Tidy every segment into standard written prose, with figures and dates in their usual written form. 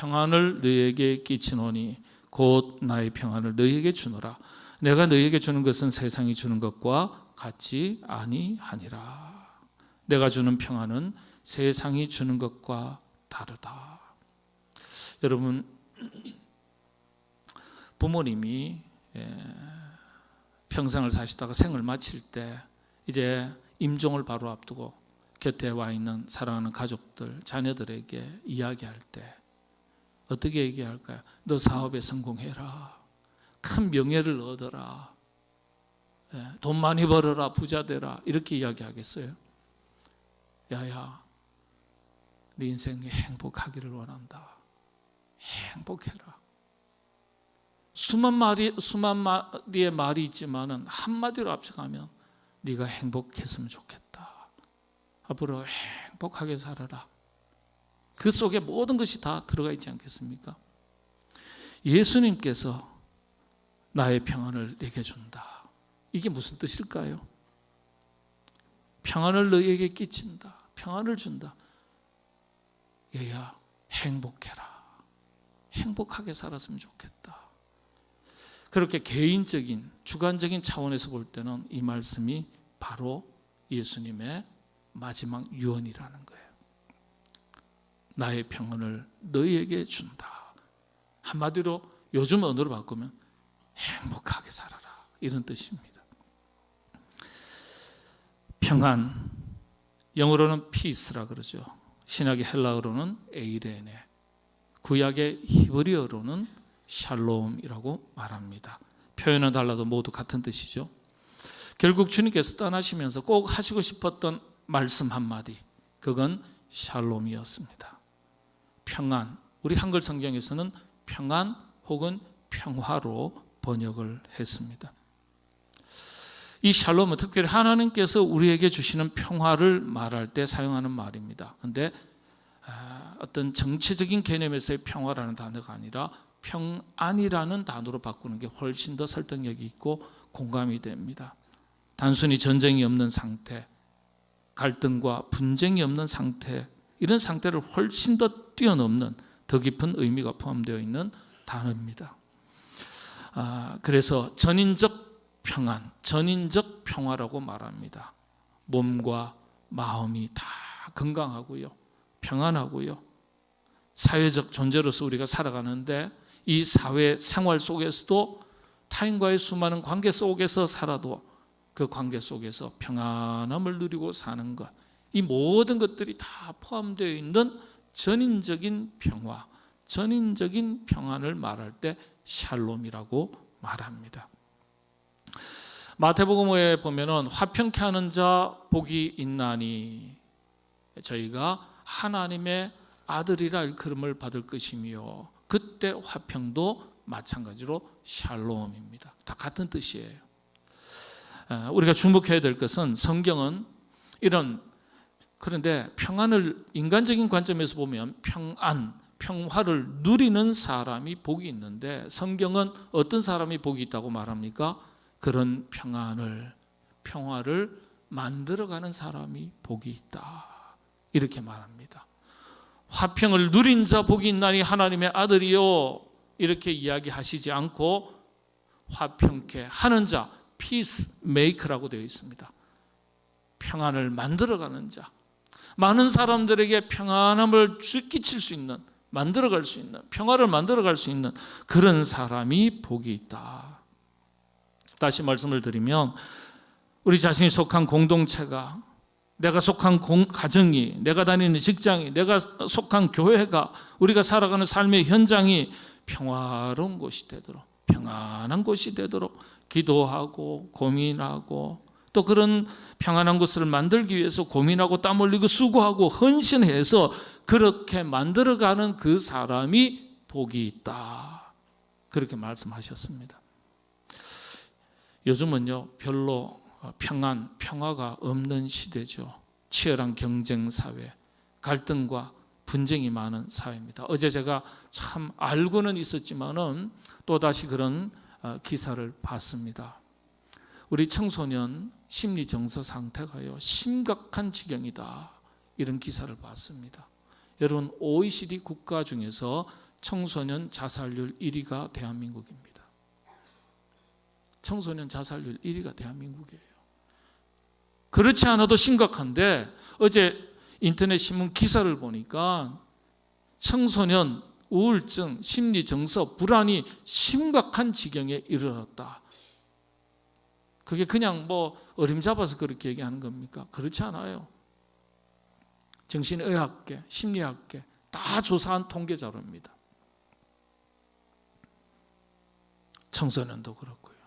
평안을 너희에게 끼치노니 곧 나의 평안을 너희에게 주노라. 내가 너희에게 주는 것은 세상이 주는 것과 같지 아니하니라. 내가 주는 평안은 세상이 주는 것과 다르다. 여러분, 부모님이 평생을 사시다가 생을 마칠 때 이제 임종을 바로 앞두고 곁에 와 있는 사랑하는 가족들, 자녀들에게 이야기할 때 어떻게 얘기할까요? 너 사업에 성공해라. 큰 명예를 얻어라. 돈 많이 벌어라. 부자 되라. 이렇게 이야기하겠어요? 야야, 네 인생에 행복하기를 원한다. 행복해라. 수만 마디의 말이 있지만은 한마디로 앞서가면 네가 행복했으면 좋겠다. 앞으로 행복하게 살아라. 그 속에 모든 것이 다 들어가 있지 않겠습니까? 예수님께서 나의 평안을 내게 준다. 이게 무슨 뜻일까요? 평안을 너희에게 끼친다. 평안을 준다. 얘야, 행복해라. 행복하게 살았으면 좋겠다. 그렇게 개인적인, 주관적인 차원에서 볼 때는 이 말씀이 바로 예수님의 마지막 유언이라는 거예요. 나의 평안을 너희에게 준다. 한마디로 요즘 언어로 바꾸면 행복하게 살아라. 이런 뜻입니다. 평안, 영어로는 peace라 그러죠. 신약의 헬라어로는 에이레네, 구약의 히브리어로는 샬롬이라고 말합니다. 표현은 달라도 모두 같은 뜻이죠. 결국 주님께서 떠나시면서 꼭 하시고 싶었던 말씀 한마디, 그건 샬롬이었습니다. 평안, 우리 한글 성경에서는 평안 혹은 평화로 번역을 했습니다. 이 샬롬은 특별히 하나님께서 우리에게 주시는 평화를 말할 때 사용하는 말입니다. 그런데 어떤 정치적인 개념에서의 평화라는 단어가 아니라 평안이라는 단어로 바꾸는 게 훨씬 더 설득력이 있고 공감이 됩니다. 단순히 전쟁이 없는 상태, 갈등과 분쟁이 없는 상태, 이런 상태를 훨씬 더 뛰어넘는 더 깊은 의미가 포함되어 있는 단어입니다. 그래서 전인적 평안, 전인적 평화라고 말합니다. 몸과 마음이 다 건강하고요, 평안하고요, 사회적 존재로서 우리가 살아가는데 이 사회 생활 속에서도 타인과의 수많은 관계 속에서 살아도 그 관계 속에서 평안함을 누리고 사는 것, 이 모든 것들이 다 포함되어 있는 전인적인 평화, 전인적인 평안을 말할 때 샬롬이라고 말합니다. 마태복음에 보면은 화평케 하는 자 복이 있나니 저희가 하나님의 아들이라 일컬음을 받을 것이며, 그때 화평도 마찬가지로 샬롬입니다. 다 같은 뜻이에요. 우리가 주목해야 될 것은 성경은 이런, 그런데 평안을 인간적인 관점에서 보면 평안, 평화를 누리는 사람이 복이 있는데 성경은 어떤 사람이 복이 있다고 말합니까? 그런 평안을, 평화를 만들어가는 사람이 복이 있다, 이렇게 말합니다. 화평을 누린 자 복이 있나니 하나님의 아들이요, 이렇게 이야기하시지 않고 화평케 하는 자, peacemaker라고 되어 있습니다. 평안을 만들어가는 자, 많은 사람들에게 평안함을 끼칠 수 있는, 만들어갈 수 있는, 평화를 만들어갈 수 있는 그런 사람이 복이 있다. 다시 말씀을 드리면 우리 자신이 속한 공동체가, 내가 속한 가정이, 내가 다니는 직장이, 내가 속한 교회가, 우리가 살아가는 삶의 현장이 평화로운 곳이 되도록, 평안한 곳이 되도록 기도하고 고민하고, 또 그런 평안한 곳을 만들기 위해서 고민하고 땀 흘리고 수고하고 헌신해서 그렇게 만들어가는 그 사람이 복이 있다, 그렇게 말씀하셨습니다. 요즘은요 별로 평안, 평화가 없는 시대죠. 치열한 경쟁 사회, 갈등과 분쟁이 많은 사회입니다. 어제 제가 참 알고는 있었지만은 또다시 그런 기사를 봤습니다. 우리 청소년 심리 정서 상태가요 심각한 지경이다, 이런 기사를 봤습니다. 여러분, OECD 국가 중에서 청소년 자살률 1위가 대한민국입니다. 청소년 자살률 1위가 대한민국이에요. 그렇지 않아도 심각한데 어제 인터넷 신문 기사를 보니까 청소년 우울증, 심리정서, 불안이 심각한 지경에 이르렀다. 그게 그냥 뭐 어림잡아서 그렇게 얘기하는 겁니까? 그렇지 않아요. 정신의학계, 심리학계 다 조사한 통계 자료입니다. 청소년도 그렇고요.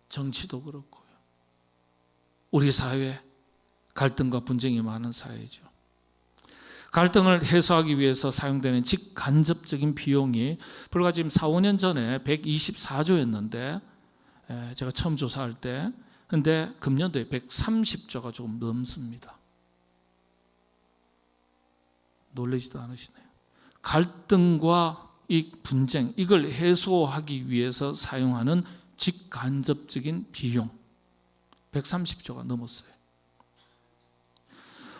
정치도 그렇고요. 우리 사회 갈등과 분쟁이 많은 사회죠. 갈등을 해소하기 위해서 사용되는 직간접적인 비용이 불과 지금 4, 5년 전에 124조였는데 제가 처음 조사할 때 근데 금년도에 130조가 조금 넘습니다. 놀라지도 않으시네요. 갈등과 이 분쟁 이걸 해소하기 위해서 사용하는 직간접적인 비용 130조가 넘었어요.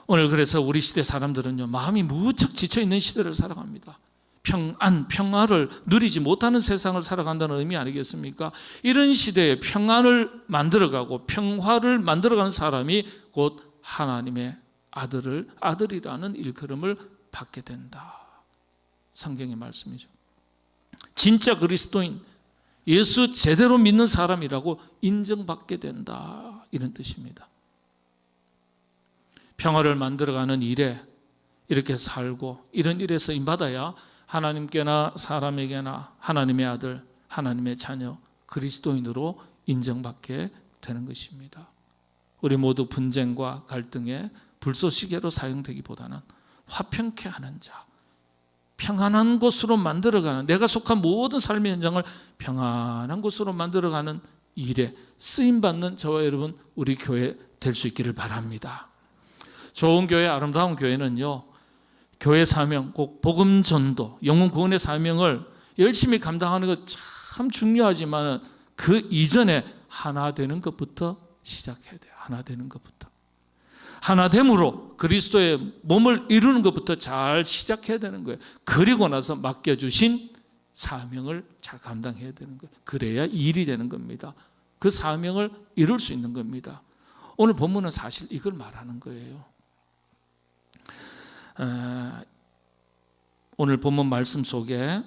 오늘 그래서 우리 시대 사람들은요 마음이 무척 지쳐있는 시대를 살아갑니다. 평화를 누리지 못하는 세상을 살아간다는 의미 아니겠습니까? 이런 시대에 평안을 만들어가고 평화를 만들어가는 사람이 곧 하나님의 아들이라는 일컬음을 받게 된다. 성경의 말씀이죠. 진짜 그리스도인, 예수 제대로 믿는 사람이라고 인정받게 된다. 이런 뜻입니다. 평화를 만들어가는 일에 이렇게 살고 이런 일에 쓰임받아야 하나님께나 사람에게나 하나님의 아들, 하나님의 자녀, 그리스도인으로 인정받게 되는 것입니다. 우리 모두 분쟁과 갈등에 불쏘시개로 사용되기보다는 화평케 하는 자, 평안한 곳으로 만들어가는, 내가 속한 모든 삶의 현장을 평안한 곳으로 만들어가는 일에 쓰임받는 저와 여러분 우리 교회 될 수 있기를 바랍니다. 좋은 교회, 아름다운 교회는요 교회 사명, 꼭 복음 전도, 영혼 구원의 사명을 열심히 감당하는 것 참 중요하지만 그 이전에 하나 되는 것부터 시작해야 돼요. 하나 되는 것부터. 하나됨으로 그리스도의 몸을 이루는 것부터 잘 시작해야 되는 거예요. 그리고 나서 맡겨주신 사명을 잘 감당해야 되는 거예요. 그래야 일이 되는 겁니다. 그 사명을 이룰 수 있는 겁니다. 오늘 본문은 사실 이걸 말하는 거예요. 오늘 본문 말씀 속에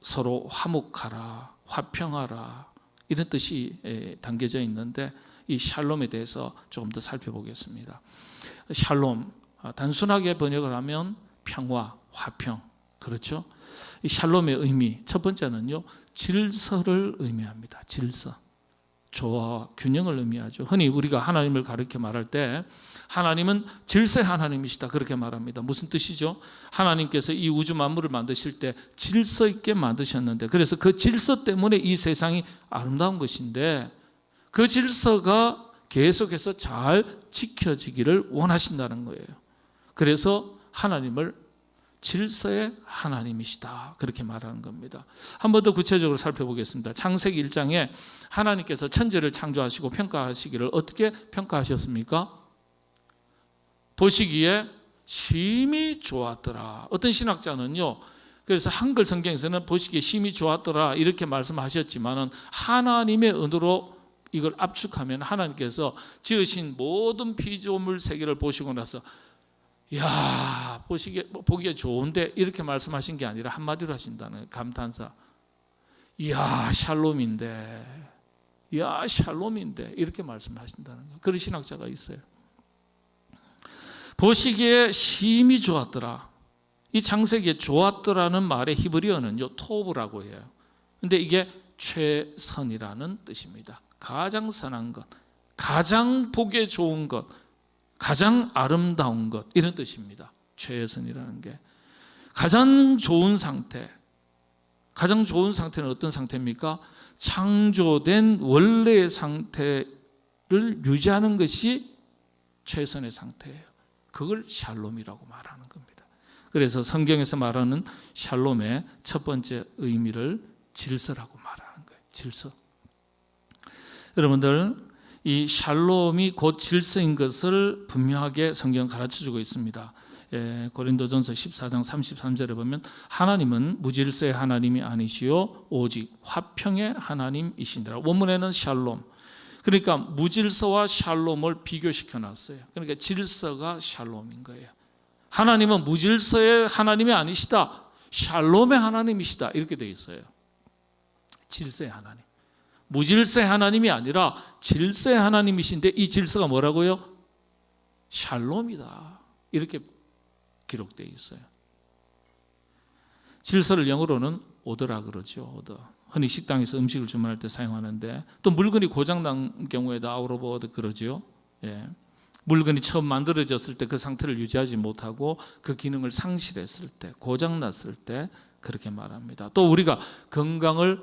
서로 화목하라, 화평하라 이런 뜻이 담겨져 있는데 이 샬롬에 대해서 조금 더 살펴보겠습니다. 샬롬, 단순하게 번역을 하면 평화, 화평, 그렇죠? 이 샬롬의 의미, 첫 번째는요 질서를 의미합니다. 질서, 조화와 균형을 의미하죠. 흔히 우리가 하나님을 가르쳐 말할 때 하나님은 질서의 하나님이시다 그렇게 말합니다. 무슨 뜻이죠? 하나님께서 이 우주 만물을 만드실 때 질서 있게 만드셨는데 그래서 그 질서 때문에 이 세상이 아름다운 것인데 그 질서가 계속해서 잘 지켜지기를 원하신다는 거예요. 그래서 하나님을 질서의 하나님이시다 그렇게 말하는 겁니다. 한 번 더 구체적으로 살펴보겠습니다. 창세기 1장에 하나님께서 천지를 창조하시고 평가하시기를 어떻게 평가하셨습니까? 보시기에 심히 좋았더라. 어떤 신학자는요 그래서 한글 성경에서는 보시기에 심히 좋았더라 이렇게 말씀하셨지만 하나님의 언어로 이걸 압축하면 하나님께서 지으신 모든 피조물 세계를 보시고 나서 야 보기에 좋은데 이렇게 말씀하신 게 아니라 한마디로 하신다는 감탄사. 이야 샬롬인데, 이야 샬롬인데 이렇게 말씀하신다는 거예요. 그런 신학자가 있어요. 보시기에 심히 좋았더라. 이 창세기에 좋았더라는 말의 히브리어는요 토브라고 해요. 근데 이게 최선이라는 뜻입니다. 가장 선한 것, 가장 보기에 좋은 것, 가장 아름다운 것 이런 뜻입니다. 최선이라는 게 가장 좋은 상태. 가장 좋은 상태는 어떤 상태입니까? 창조된 원래의 상태를 유지하는 것이 최선의 상태예요. 그걸 샬롬이라고 말하는 겁니다. 그래서 성경에서 말하는 샬롬의 첫 번째 의미를 질서라고 말하는 거예요. 질서. 여러분들 이 샬롬이 곧 질서인 것을 분명하게 성경은 가르쳐주고 있습니다. 고린도전서 14장 33절에 보면 하나님은 무질서의 하나님이 아니시요 오직 화평의 하나님이신니라. 원문에는 샬롬. 그러니까 무질서와 샬롬을 비교시켜 놨어요. 그러니까 질서가 샬롬인 거예요. 하나님은 무질서의 하나님이 아니시다. 샬롬의 하나님이시다. 이렇게 되어 있어요. 질서의 하나님. 무질서의 하나님이 아니라 질서의 하나님이신데 이 질서가 뭐라고요? 샬롬이다. 이렇게 기록되어 있어요. 질서를 영어로는 오더라 그러죠. 오더. 흔히 식당에서 음식을 주문할 때 사용하는데, 또 물건이 고장난 경우에도 아웃 오브 오더 그러죠. 예. 물건이 처음 만들어졌을 때 그 상태를 유지하지 못하고 그 기능을 상실했을 때, 고장났을 때 그렇게 말합니다. 또 우리가 건강을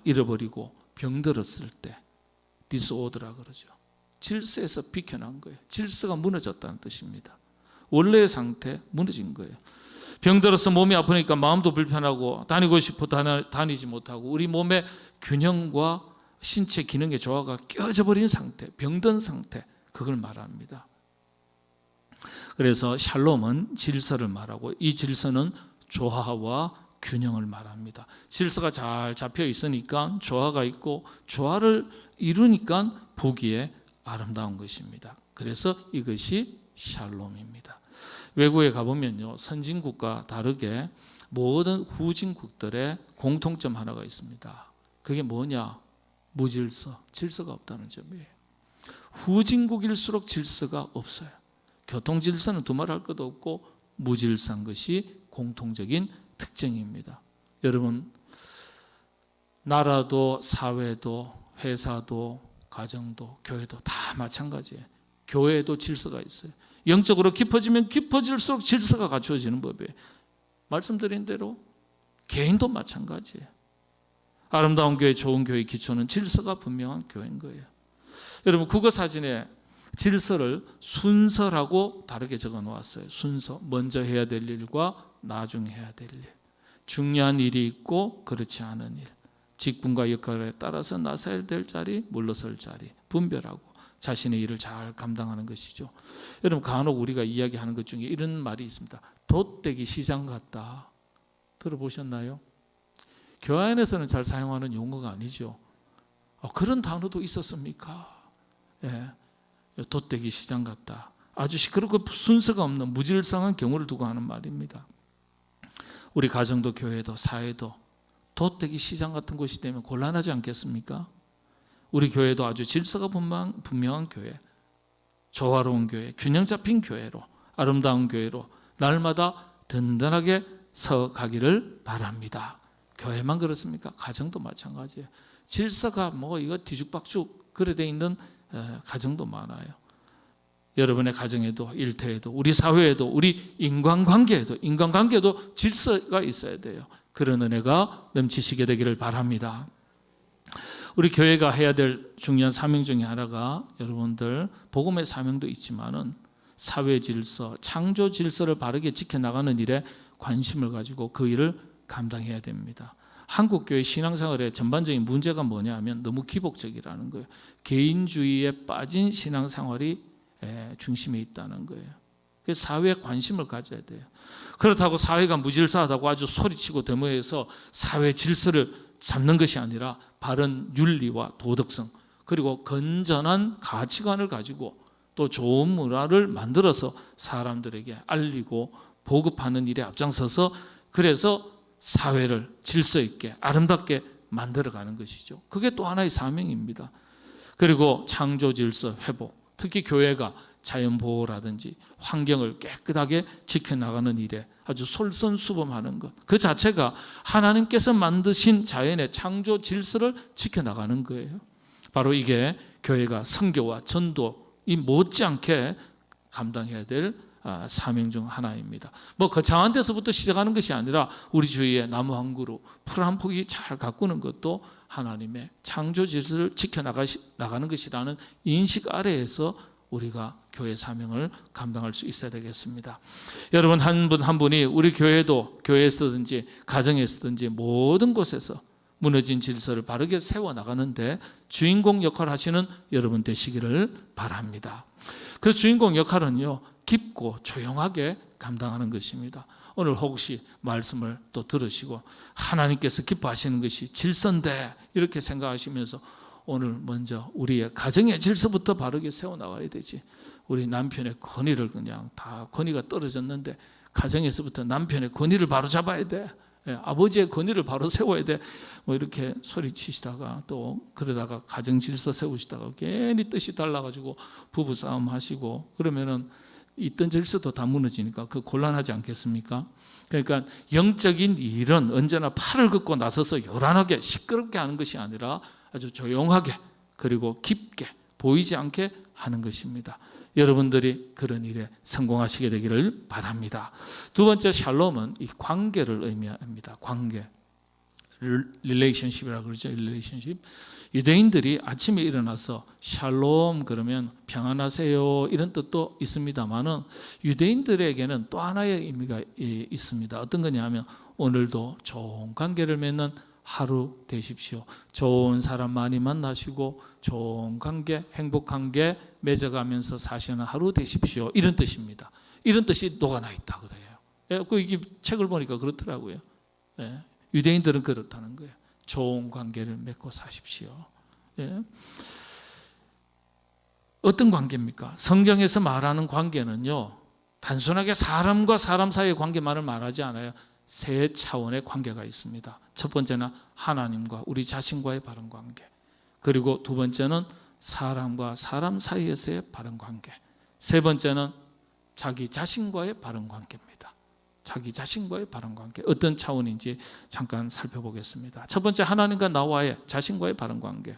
잃어버리고 병들었을 때 디스오더라 그러죠. 질서에서 비켜난 거예요. 질서가 무너졌다는 뜻입니다. 원래의 상태 무너진 거예요. 병들어서 몸이 아프니까 마음도 불편하고 다니고 싶어 다니지 못하고 우리 몸의 균형과 신체 기능의 조화가 깨어져 버린 상태, 병든 상태, 그걸 말합니다. 그래서 샬롬은 질서를 말하고 이 질서는 조화와 균형을 말합니다. 질서가 잘 잡혀 있으니까 조화가 있고 조화를 이루니까 보기에 아름다운 것입니다. 그래서 이것이 샬롬입니다. 외국에 가보면요, 선진국과 다르게 모든 후진국들의 공통점 하나가 있습니다. 그게 뭐냐? 무질서, 질서가 없다는 점이에요. 후진국일수록 질서가 없어요. 교통 질서는 두말할 것도 없고 무질서한 것이 공통적인 특징입니다. 여러분, 나라도 사회도 회사도 가정도 교회도 다 마찬가지예요. 교회에도 질서가 있어요. 영적으로 깊어지면 깊어질수록 질서가 갖추어지는 법이에요. 말씀드린 대로 개인도 마찬가지예요. 아름다운 교회, 좋은 교회의 기초는 질서가 분명한 교회인 거예요. 여러분, 국어사진에 질서를 순서라고 다르게 적어 놓았어요. 순서, 먼저 해야 될 일과 나중에 해야 될 일, 중요한 일이 있고 그렇지 않은 일, 직분과 역할에 따라서 나서야 될 자리, 물러설 자리 분별하고 자신의 일을 잘 감당하는 것이죠. 여러분, 간혹 우리가 이야기하는 것 중에 이런 말이 있습니다. 돛대기 시장 같다. 들어보셨나요? 교회 안에서는 잘 사용하는 용어가 아니죠. 그런 단어도 있었습니까? 예, 돛대기 시장 같다. 아주 시끄럽고 순서가 없는 무질서한 경우를 두고 하는 말입니다. 우리 가정도 교회도 사회도 돛대기 시장 같은 곳이 되면 곤란하지 않겠습니까? 우리 교회도 아주 질서가 분명한 교회, 조화로운 교회, 균형 잡힌 교회로, 아름다운 교회로 날마다 든든하게 서가기를 바랍니다. 교회만 그렇습니까? 가정도 마찬가지예요. 질서가 이거 뒤죽박죽 그래 돼 있는 가정도 많아요. 여러분의 가정에도 일터에도 우리 사회에도 우리 인간관계에도 질서가 있어야 돼요. 그런 은혜가 넘치시게 되기를 바랍니다. 우리 교회가 해야 될 중요한 사명 중에 하나가 여러분들 복음의 사명도 있지만은 사회 질서, 창조 질서를 바르게 지켜나가는 일에 관심을 가지고 그 일을 감당해야 됩니다. 한국 교회 신앙생활의 전반적인 문제가 뭐냐 하면 너무 기복적이라는 거예요. 개인주의에 빠진 신앙생활이 중심에 있다는 거예요. 그래서 사회에 관심을 가져야 돼요. 그렇다고 사회가 무질서하다고 아주 소리치고 데모해서 사회 질서를 잡는 것이 아니라 바른 윤리와 도덕성 그리고 건전한 가치관을 가지고 또 좋은 문화를 만들어서 사람들에게 알리고 보급하는 일에 앞장서서 그래서 사회를 질서 있게 아름답게 만들어가는 것이죠. 그게 또 하나의 사명입니다. 그리고 창조 질서 회복, 특히 교회가 자연보호라든지 환경을 깨끗하게 지켜나가는 일에 아주 솔선수범하는 것, 그 자체가 하나님께서 만드신 자연의 창조 질서를 지켜나가는 거예요. 바로 이게 교회가 선교와 전도 이 못지않게 감당해야 될 사명 중 하나입니다. 거창한 데서부터 시작하는 것이 아니라 우리 주위에 나무 한 그루, 풀 한 포기 잘 가꾸는 것도 하나님의 창조 질서를 지켜나가는 것이라는 인식 아래에서 우리가 교회 사명을 감당할 수 있어야 되겠습니다. 여러분 한 분 한 분이 우리 교회도 교회에서든지 가정에서든지 모든 곳에서 무너진 질서를 바르게 세워나가는데 주인공 역할을 하시는 여러분 되시기를 바랍니다. 그 주인공 역할은요, 깊고 조용하게 감당하는 것입니다. 오늘 혹시 말씀을 또 들으시고 하나님께서 기뻐하시는 것이 질서인데 이렇게 생각하시면서 오늘 먼저 우리의 가정의 질서부터 바르게 세워나가야 되지. 우리 남편의 권위를 그냥 다 권위가 떨어졌는데 가정에서부터 남편의 권위를 바로 잡아야 돼. 아버지의 권위를 바로 세워야 돼. 뭐 이렇게 소리치시다가 또 그러다가 가정 질서 세우시다가 괜히 뜻이 달라가지고 부부싸움 하시고 그러면은 있던 질서도 다 무너지니까 그 곤란하지 않겠습니까? 그러니까 영적인 일은 언제나 팔을 긋고 나서서 요란하게 시끄럽게 하는 것이 아니라 아주 조용하게 그리고 깊게 보이지 않게 하는 것입니다. 여러분들이 그런 일에 성공하시게 되기를 바랍니다. 두 번째 샬롬은 이 관계를 의미합니다. 관계, 릴레이션십이라고 그러죠. 릴레이션십. 유대인들이 아침에 일어나서 샬롬 그러면 평안하세요 이런 뜻도 있습니다만은 유대인들에게는 또 하나의 의미가 있습니다. 어떤 거냐면 오늘도 좋은 관계를 맺는 하루 되십시오. 좋은 사람 많이 만나시고 좋은 관계, 행복한 게 맺어가면서 사시는 하루 되십시오. 이런 뜻입니다. 이런 뜻이 녹아나 있다 그래요. 이게 책을 보니까 그렇더라고요. 유대인들은 그렇다는 거예요. 좋은 관계를 맺고 사십시오. 어떤 관계입니까? 성경에서 말하는 관계는요, 단순하게 사람과 사람 사이의 관계만을 말하지 않아요. 세 차원의 관계가 있습니다. 첫 번째는 하나님과 우리 자신과의 바른 관계, 그리고 두 번째는 사람과 사람 사이에서의 바른 관계, 세 번째는 자기 자신과의 바른 관계입니다. 자기 자신과의 바른 관계, 어떤 차원인지 잠깐 살펴보겠습니다. 첫 번째, 하나님과 나와의 자신과의 바른 관계.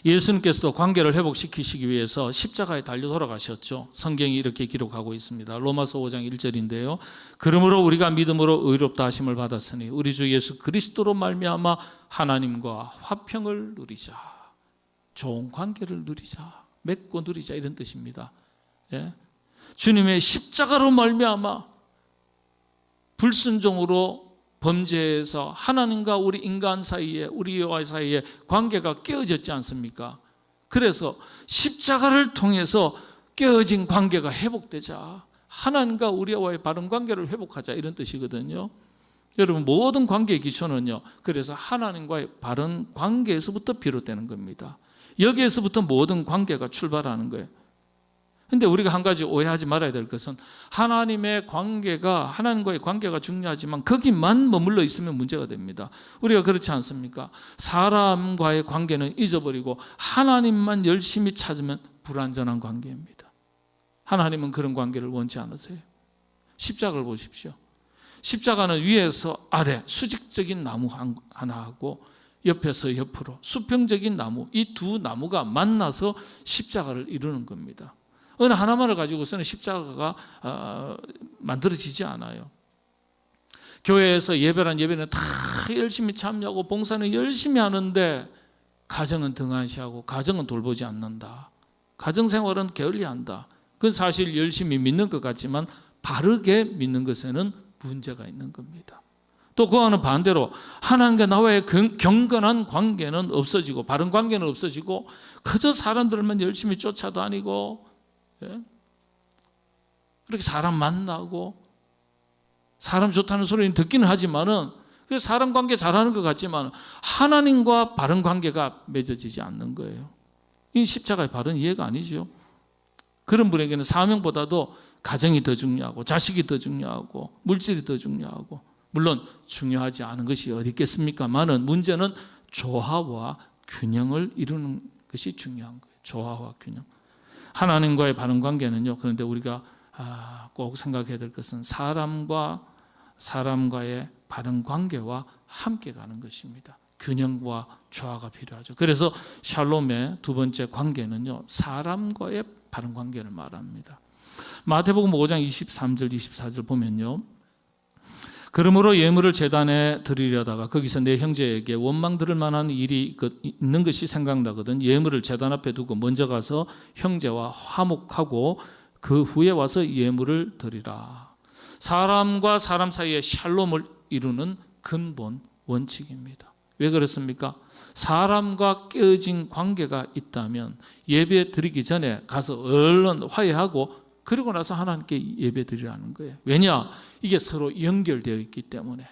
예수님께서도 관계를 회복시키시기 위해서 십자가에 달려 돌아가셨죠. 성경이 이렇게 기록하고 있습니다. 로마서 5장 1절인데요. 그러므로 우리가 믿음으로 의롭다 하심을 받았으니 우리 주 예수 그리스도로 말미암아 하나님과 화평을 누리자. 좋은 관계를 누리자. 맺고 누리자 이런 뜻입니다. 주님의 십자가로 말미암아 불순종으로 범죄에서 하나님과 우리 인간 사이에 우리와 사이에 관계가 깨어졌지 않습니까? 그래서 십자가를 통해서 깨어진 관계가 회복되자. 하나님과 우리와의 바른 관계를 회복하자 이런 뜻이거든요. 여러분 모든 관계의 기초는요. 그래서 하나님과의 바른 관계에서부터 비롯되는 겁니다. 여기에서부터 모든 관계가 출발하는 거예요. 근데 우리가 한 가지 오해하지 말아야 될 것은 하나님과의 관계가 중요하지만 거기만 머물러 있으면 문제가 됩니다. 우리가 그렇지 않습니까? 사람과의 관계는 잊어버리고 하나님만 열심히 찾으면 불완전한 관계입니다. 하나님은 그런 관계를 원치 않으세요. 십자가를 보십시오. 십자가는 위에서 아래 수직적인 나무 하나하고 옆에서 옆으로 수평적인 나무, 이 두 나무가 만나서 십자가를 이루는 겁니다. 어느 하나만을 가지고서는 십자가가 만들어지지 않아요. 교회에서 예배는 다 열심히 참여하고 봉사는 열심히 하는데 가정은 등한시하고 가정은 돌보지 않는다. 가정생활은 게을리한다. 그건 사실 열심히 믿는 것 같지만 바르게 믿는 것에는 문제가 있는 겁니다. 또 그와는 반대로 하나님과 나와의 경건한 관계는 없어지고 바른 관계는 없어지고 그저 사람들만 열심히 쫓아다니고 그렇게 사람 만나고 사람 좋다는 소리는 듣기는 하지만은 사람 관계 잘하는 것 같지만 하나님과 바른 관계가 맺어지지 않는 거예요. 이 십자가의 바른 이해가 아니죠. 그런 분에게는 사명보다도 가정이 더 중요하고 자식이 더 중요하고 물질이 더 중요하고 물론 중요하지 않은 것이 어디 있겠습니까만은 문제는 조화와 균형을 이루는 것이 중요한 거예요. 조화와 균형. 하나님과의 바른 관계는요. 그런데 우리가 꼭 생각해야 될 것은 사람과의 바른 관계와 함께 가는 것입니다. 균형과 조화가 필요하죠. 그래서 샬롬의 두 번째 관계는요. 사람과의 바른 관계를 말합니다. 마태복음 5장 23절 24절 보면요. 그러므로 예물을 제단에 드리려다가 거기서 내 형제에게 원망 들을 만한 일이 있는 것이 생각나거든. 예물을 제단 앞에 두고 먼저 가서 형제와 화목하고 그 후에 와서 예물을 드리라. 사람과 사람 사이에 샬롬을 이루는 근본 원칙입니다. 왜 그렇습니까? 사람과 깨어진 관계가 있다면 예배 드리기 전에 가서 얼른 화해하고 그러고 나서 하나님께 예배드리라는 거예요. 왜냐? 이게 서로 연결되어 있기 때문에.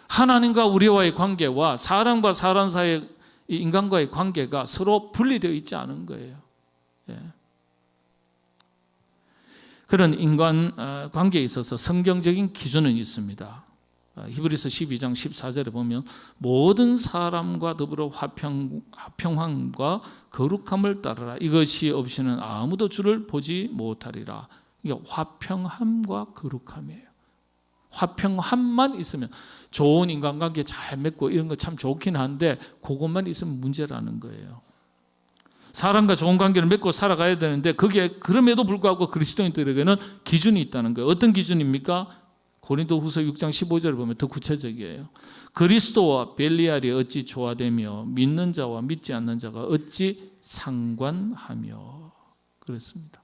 하나님과 우리와의 관계와 사람과 사람 사이의 인간과의 관계가 서로 분리되어 있지 않은 거예요. 예. 그런 인간 관계에 있어서 성경적인 기준은 있습니다. 히브리서 12장 14절에 보면 모든 사람과 더불어 화평함과 거룩함을 따르라. 이것이 없이는 아무도 주를 보지 못하리라. 이게 화평함과 거룩함이에요. 화평함만 있으면 좋은 인간관계 잘 맺고 이런 거 참 좋긴 한데 그것만 있으면 문제라는 거예요. 사람과 좋은 관계를 맺고 살아가야 되는데 그게 그럼에도 불구하고 그리스도인들에게는 기준이 있다는 거예요. 어떤 기준입니까? 고린도후서 6장 15절을 보면 더 구체적이에요. 그리스도와 벨리알이 어찌 조화되며 믿는 자와 믿지 않는 자가 어찌 상관하며 그랬습니다.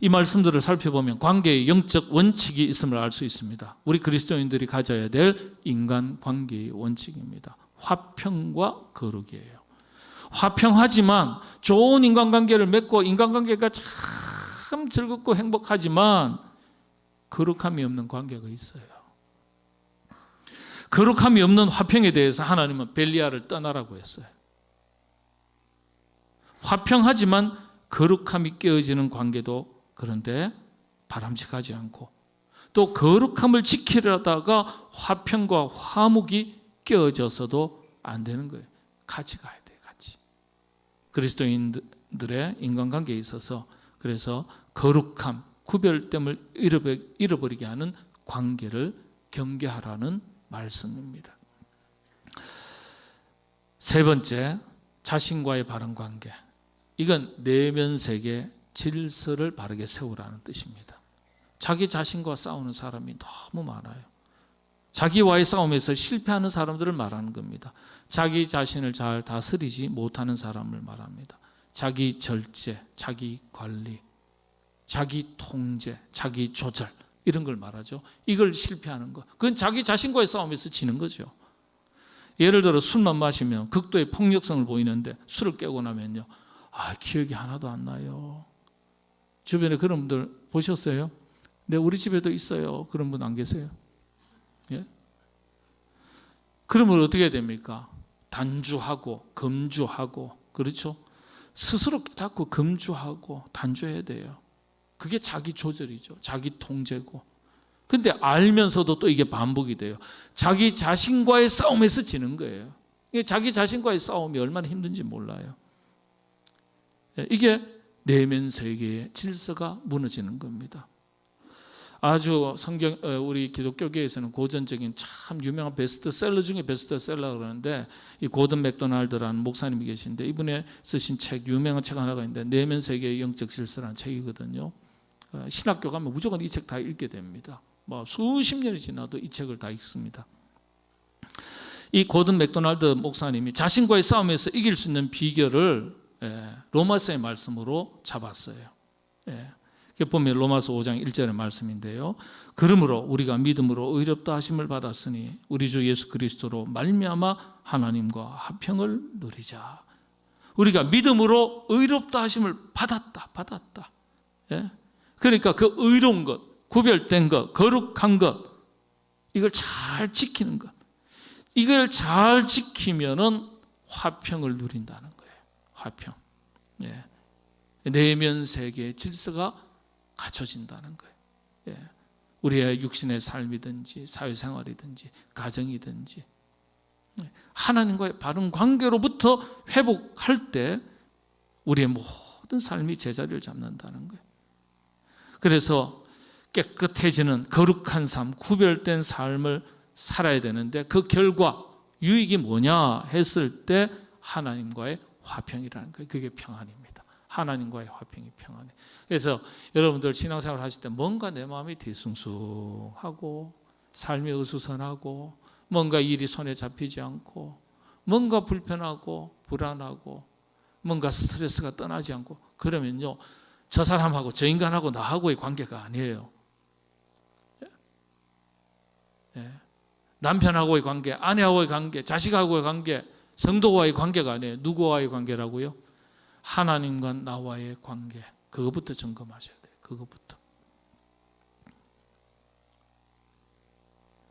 이 말씀들을 살펴보면 관계의 영적 원칙이 있음을 알 수 있습니다. 우리 그리스도인들이 가져야 될 인간 관계의 원칙입니다. 화평과 거룩이에요. 화평하지만 좋은 인간관계를 맺고 인간관계가 참 즐겁고 행복하지만 거룩함이 없는 관계가 있어요. 거룩함이 없는 화평에 대해서 하나님은 벨리알을 떠나라고 했어요. 화평하지만 거룩함이 깨어지는 관계도 그런데 바람직하지 않고 또 거룩함을 지키려다가 화평과 화목이 깨어져서도 안 되는 거예요. 같이 가야 돼요. 같이. 그리스도인들의 인간관계에 있어서 그래서 거룩함, 구별됨을 잃어버리게 하는 관계를 경계하라는 말씀입니다. 세 번째, 자신과의 바른 관계. 이건 내면 세계 질서를 바르게 세우라는 뜻입니다. 자기 자신과 싸우는 사람이 너무 많아요. 자기와의 싸움에서 실패하는 사람들을 말하는 겁니다. 자기 자신을 잘 다스리지 못하는 사람을 말합니다. 자기 절제, 자기 관리, 자기 통제, 자기 조절 이런 걸 말하죠. 이걸 실패하는 것. 그건 자기 자신과의 싸움에서 지는 거죠. 예를 들어 술만 마시면 극도의 폭력성을 보이는데 술을 깨고 나면요. 기억이 하나도 안 나요. 주변에 그런 분들 보셨어요? 네, 우리 집에도 있어요. 그런 분 안 계세요? 예? 그러면 어떻게 됩니까? 단주하고 금주하고 그렇죠? 스스로 깨닫고 금주하고 단주해야 돼요. 그게 자기 조절이죠. 자기 통제고. 근데 알면서도 또 이게 반복이 돼요. 자기 자신과의 싸움에서 지는 거예요. 자기 자신과의 싸움이 얼마나 힘든지 몰라요. 이게 내면 세계의 질서가 무너지는 겁니다. 아주 우리 기독교계에서는 고전적인 참 유명한 베스트셀러 중에 베스트셀러 그러는데 이 고든 맥도날드라는 목사님이 계신데 이분의 쓰신 책 유명한 책 하나가 있는데 내면 세계의 영적 질서라는 책이거든요. 신학교 가면 무조건 이 책 다 읽게 됩니다. 수십 년이 지나도 이 책을 다 읽습니다. 이 고든 맥도날드 목사님이 자신과의 싸움에서 이길 수 있는 비결을 로마서의 말씀으로 잡았어요. 보면 로마서 5장 1절의 말씀인데요. 그러므로 우리가 믿음으로 의롭다 하심을 받았으니 우리 주 예수 그리스도로 말미암아 하나님과 화평을 누리자. 우리가 믿음으로 의롭다 하심을 받았다. 그러니까 그 의로운 것, 구별된 것, 거룩한 것 이걸 잘 지키는 것. 이걸 잘 지키면은 화평을 누린다는 거예요. 화평. 내면 세계의 질서가 갖춰진다는 거예요. 우리의 육신의 삶이든지 사회생활이든지 가정이든지 하나님과의 바른 관계로부터 회복할 때 우리의 모든 삶이 제자리를 잡는다는 거예요. 그래서 깨끗해지는 거룩한 삶, 구별된 삶을 살아야 되는데 그 결과 유익이 뭐냐 했을 때 하나님과의 화평이라는 거예요. 그게 평안입니다. 하나님과의 화평이 평안해. 그래서 여러분들 신앙생활 하실 때 뭔가 내 마음이 뒤숭숭하고 삶이 어수선하고 뭔가 일이 손에 잡히지 않고 뭔가 불편하고 불안하고 뭔가 스트레스가 떠나지 않고 그러면요. 저 사람하고 저 인간하고 나하고의 관계가 아니에요. 남편하고의 관계, 아내하고의 관계, 자식하고의 관계, 성도와의 관계가 아니에요. 누구와의 관계라고요? 하나님과 나와의 관계. 그것부터 점검하셔야 돼요. 그것부터.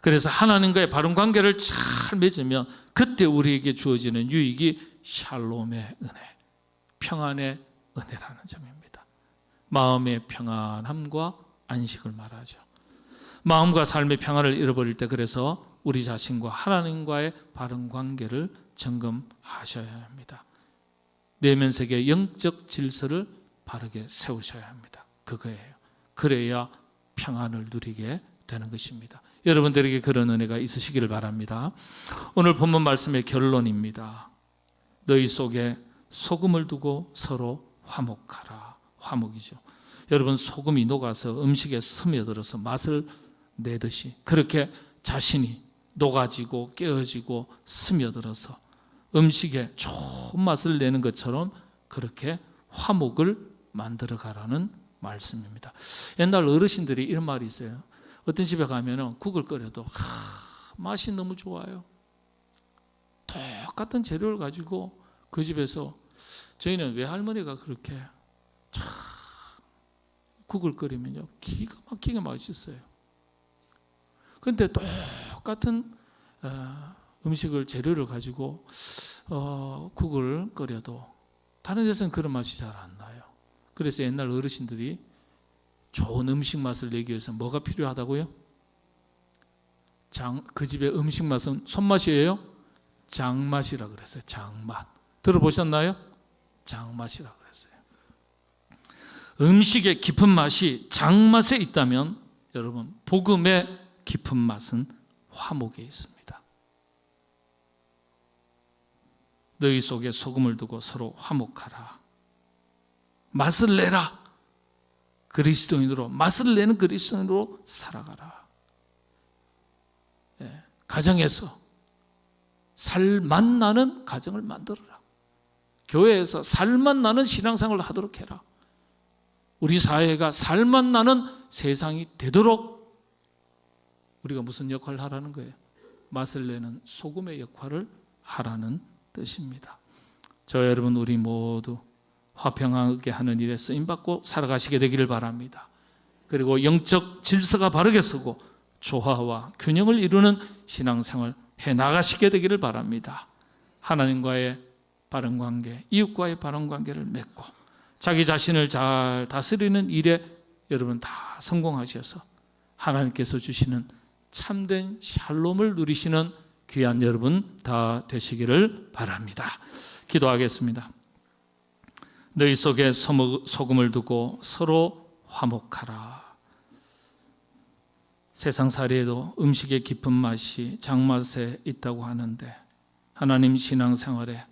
그래서 하나님과의 바른 관계를 잘 맺으면 그때 우리에게 주어지는 유익이 샬롬의 은혜, 평안의 은혜라는 점입니다. 마음의 평안함과 안식을 말하죠. 마음과 삶의 평안을 잃어버릴 때 그래서 우리 자신과 하나님과의 바른 관계를 점검하셔야 합니다. 내면 세계의 영적 질서를 바르게 세우셔야 합니다. 그거예요. 그래야 평안을 누리게 되는 것입니다. 여러분들에게 그런 은혜가 있으시기를 바랍니다. 오늘 본문 말씀의 결론입니다. 너희 속에 소금을 두고 서로 화목하라. 화목이죠. 여러분, 소금이 녹아서 음식에 스며들어서 맛을 내듯이 그렇게 자신이 녹아지고 깨어지고 스며들어서 음식에 좋은 맛을 내는 것처럼 그렇게 화목을 만들어가라는 말씀입니다. 옛날 어르신들이 이런 말이 있어요. 어떤 집에 가면 국을 끓여도 맛이 너무 좋아요. 똑같은 재료를 가지고 그 집에서 저희는 외할머니가 그렇게 참 국을 끓이면요 기가 막히게 맛있어요. 그런데 똑같은 음식을 재료를 가지고 국을 끓여도 다른 데서는 그런 맛이 잘 안 나요. 그래서 옛날 어르신들이 좋은 음식 맛을 내기 위해서 뭐가 필요하다고요? 그 집의 음식 맛은 손맛이에요? 장맛이라 그랬어요. 장맛. 들어보셨나요? 장맛이라 그랬어요. 음식의 깊은 맛이 장맛에 있다면 여러분, 복음의 깊은 맛은 화목에 있습니다. 너희 속에 소금을 두고 서로 화목하라. 맛을 내라. 그리스도인으로, 맛을 내는 그리스도인으로 살아가라. 가정에서 살맛 나는 가정을 만들어라. 교회에서 살맛 나는 신앙생활을 하도록 해라. 우리 사회가 살맛 나는 세상이 되도록 우리가 무슨 역할을 하라는 거예요? 맛을 내는 소금의 역할을 하라는 뜻입니다. 저와 여러분, 우리 모두 화평하게 하는 일에 쓰임받고 살아가시게 되기를 바랍니다. 그리고 영적 질서가 바르게 서고 조화와 균형을 이루는 신앙생활 해나가시게 되기를 바랍니다. 하나님과의 바른 관계, 이웃과의 바른 관계를 맺고 자기 자신을 잘 다스리는 일에 여러분 다 성공하셔서 하나님께서 주시는 참된 샬롬을 누리시는 귀한 여러분 다 되시기를 바랍니다. 기도하겠습니다. 너희 속에 소금을 두고 서로 화목하라. 세상살이에도 음식의 깊은 맛이 장맛에 있다고 하는데 하나님 신앙생활에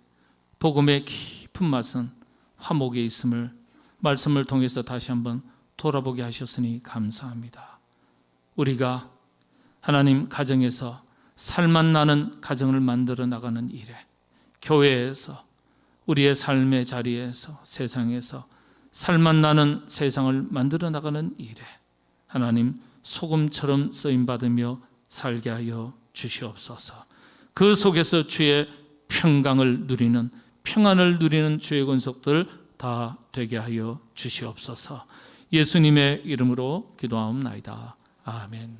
복음의 깊은 맛은 화목에 있음을 말씀을 통해서 다시 한번 돌아보게 하셨으니 감사합니다. 우리가 하나님 가정에서 살맛 나는 가정을 만들어 나가는 일에, 교회에서, 우리의 삶의 자리에서, 세상에서 살맛 나는 세상을 만들어 나가는 일에 하나님 소금처럼 쓰임받으며 살게 하여 주시옵소서. 그 속에서 주의 평강을 누리는, 평안을 누리는 주의 권속들 다 되게 하여 주시옵소서. 예수님의 이름으로 기도하옵나이다. 아멘.